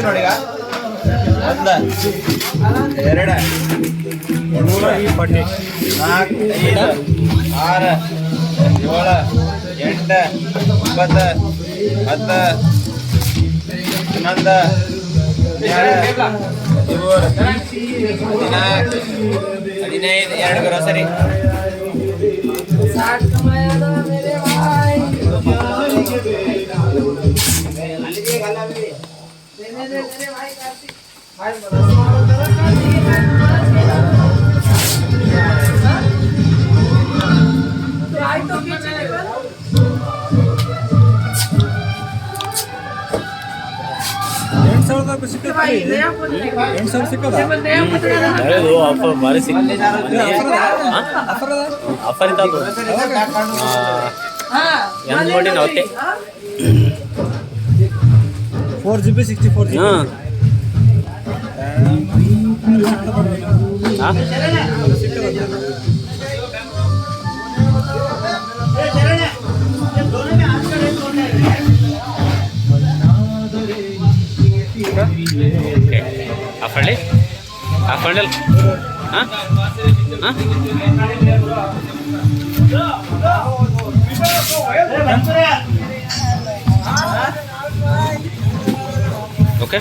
ನೋಡಿಗ 1 2 140 4 5 6 7 8 9 10 11 15 2 grocery offer ಭಾರಿ ಸಿಕ್ಕಿದೆ offer ಇತ್ತು ಏನು ನೋಡಿ ನಾವತ್ತೆ 4GB 64GB ಆಫರ್ಲಿ ಆಫರ್ಲಿ ಹಾಂ ಹಾಂ ಓಕೆ